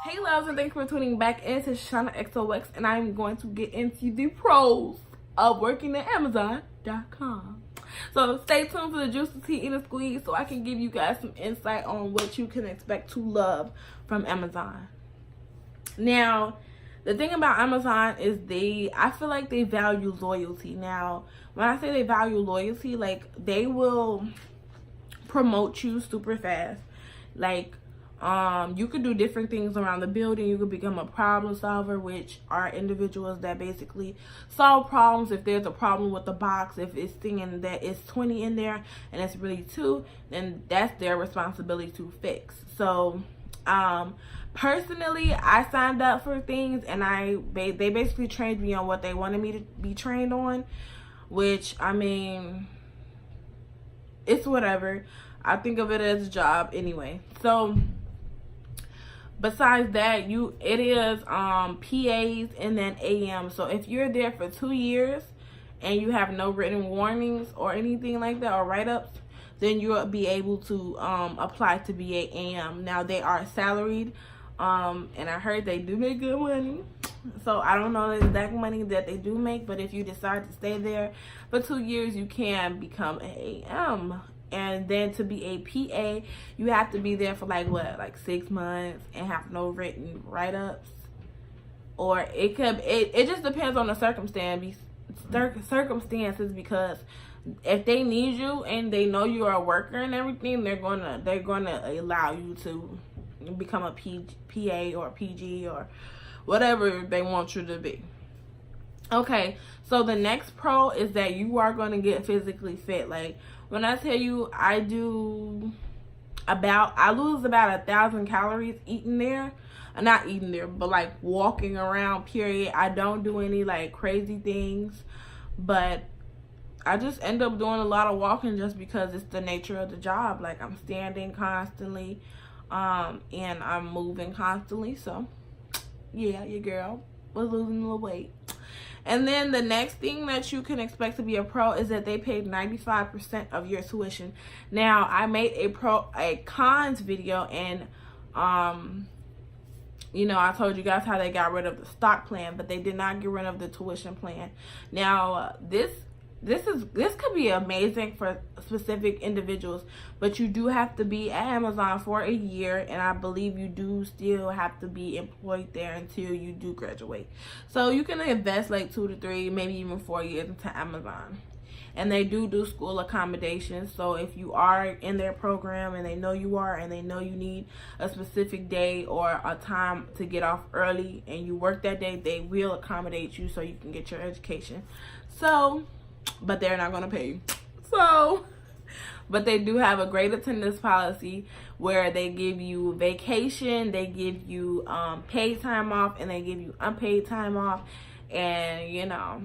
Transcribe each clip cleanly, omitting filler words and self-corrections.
Hey loves, and thanks for tuning back into Shana XOX, and I'm going to get into the pros of working at Amazon.com. So stay tuned for the juicy tea in the squeeze so I can give you guys some insight on what you can expect to love from Amazon. Now, the thing about Amazon is I feel like they value loyalty. Now, when I say they value loyalty, like they will promote you super fast. Like, you could do different things around the building. You could become a problem solver, which are individuals that basically solve problems. If there's a problem with the box, if it's thinking that it's 20 in there and it's really 2, then that's their responsibility to fix. So personally, I signed up for things, and they basically trained me on what they wanted me to be trained on, which, I mean, it's whatever. I think of it as a job anyway. So besides that, it is PAs and then AM. So if you're there for 2 years and you have no written warnings or anything like that, or write-ups, then you'll be able to apply to be a AM. Now, they are salaried, and I heard they do make good money. So I don't know the exact money that they do make, but if you decide to stay there for 2 years, you can become an AM. And then to be a PA, you have to be there for like 6 months and have no written write-ups. Or it just depends on the circumstances, because if they need you and they know you are a worker and everything, they're gonna allow you to become a PA or PG or whatever they want you to be. Okay, so the next pro is that you are going to get physically fit. Like, when I tell you I lose about 1,000 calories eating there. Not eating there, but like walking around, period. I don't do any like crazy things, but I just end up doing a lot of walking just because it's the nature of the job. Like, I'm standing constantly, and I'm moving constantly. So yeah, your girl was losing a little weight. And then the next thing that you can expect to be a pro is that they paid 95% of your tuition. Now, I made a cons video, and you know, I told you guys how they got rid of the stock plan, but they did not get rid of the tuition plan. Now, this could be amazing for specific individuals, but you do have to be at Amazon for a year, and I believe you do still have to be employed there until you do graduate. So you can invest like 2 to 3, maybe even 4 years into Amazon. And they do school accommodations. So if you are in their program and they know you are, and they know you need a specific day or a time to get off early and you work that day, they will accommodate you so you can get your education. So, but they're not going to pay you. So, but they do have a great attendance policy where they give you vacation, they give you paid time off, and they give you unpaid time off. And, you know,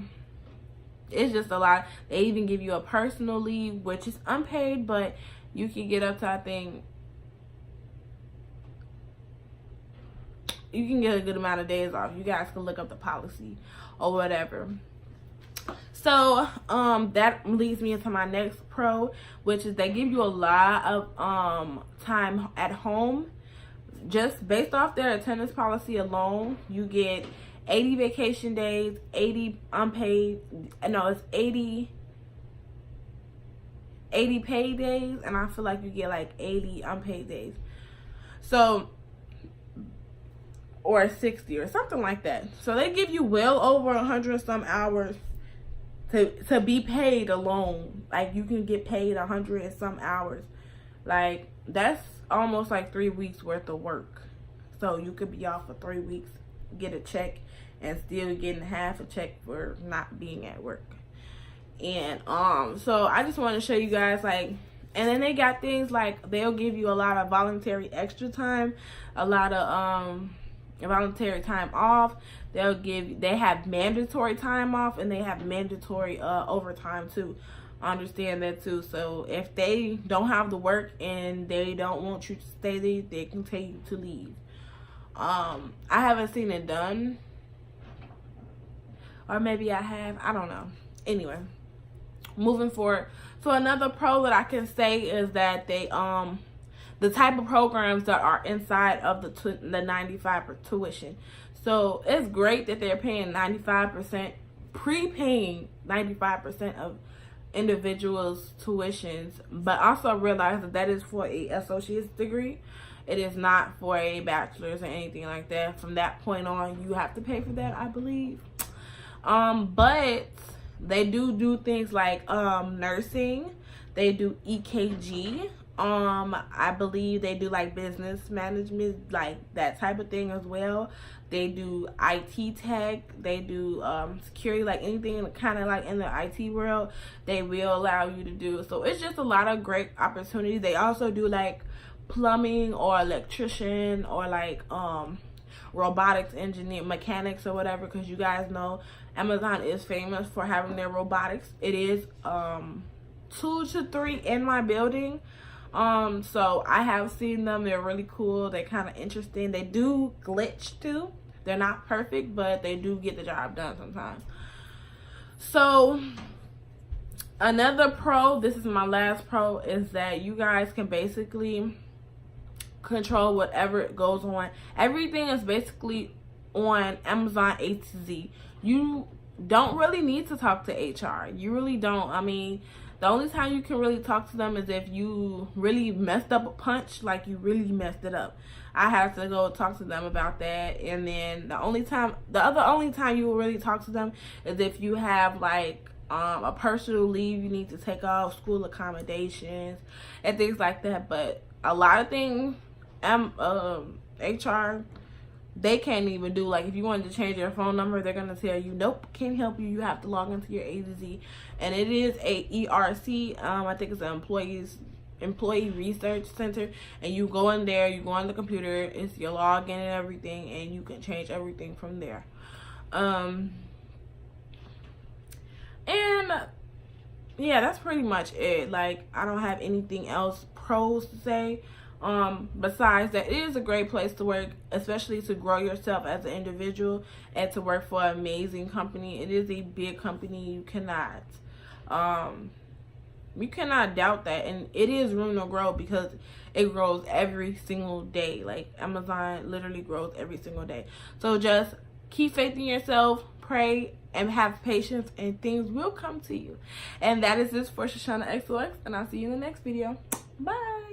it's just a lot. They even give you a personal leave, which is unpaid, but you can get up to, I think, you can get a good amount of days off. You guys can look up the policy or whatever. So that leads me into my next pro, which is they give you a lot of time at home. Just based off their attendance policy alone, you get 80 vacation days, 80 unpaid, no, it's 80 paid days, and I feel like you get like 80 unpaid days. So, or 60 or something like that. So they give you well over 100 some hours to be paid alone. Like, you can get paid 100 and some hours. Like, that's almost like 3 weeks worth of work. So you could be off for 3 weeks, get a check, and still getting half a check for not being at work. And so I just want to show you guys, like, and then they got things like they'll give you a lot of voluntary extra time, a lot of voluntary time off. They have mandatory time off, and they have mandatory overtime too. Understand that too. So if they don't have the work and they don't want you to stay there, they can tell you to leave. I haven't seen it done, or maybe I have, I don't know. Anyway, moving forward. So another pro that I can say is that they the type of programs that are inside of the 95% tuition. So it's great that they're paying 95%, prepaying 95% of individuals' tuitions, but also realize that that is for a associate's degree. It is not for a bachelor's or anything like that. From that point on, you have to pay for that, I believe. But they do things like nursing. They do EKG. I believe they do like business management, like that type of thing as well. They do IT tech. They do security, like anything kind of like in the IT world, they will allow you to do. So it's just a lot of great opportunities. They also do like plumbing or electrician or like robotics engineer, mechanics or whatever, because you guys know Amazon is famous for having their robotics. It is 2 to 3 in my building. So I have seen them. They're really cool. They're kind of interesting. They do glitch too. They're not perfect, but they do get the job done sometimes. So another pro, this is my last pro, is that you guys can basically control whatever goes on. Everything is basically on Amazon A to Z. You don't really need to talk to HR. You really don't. I mean, the only time you can really talk to them is if you really messed up a punch, like you really messed it up. I have to go talk to them about that. And then the only time you will really talk to them is if you have like a personal leave you need to take off, school accommodations, and things like that. But a lot of things, HR, they can't even do. Like if you wanted to change your phone number, they're gonna tell you nope, can't help you. You have to log into your A to Z, and it is a ERC. I think it's an employee research center, and you go in there, you go on the computer, it's your login and everything, and you can change everything from there. And yeah, that's pretty much it. Like I don't have anything else pros to say. Besides that, it is a great place to work, especially to grow yourself as an individual and to work for an amazing company. It is a big company. You cannot doubt that, and it is room to grow because it grows every single day. Like Amazon literally grows every single day. So just keep faith in yourself, pray, and have patience, and things will come to you. And that is this for Shoshana XOX, and I'll see you in the next video. Bye.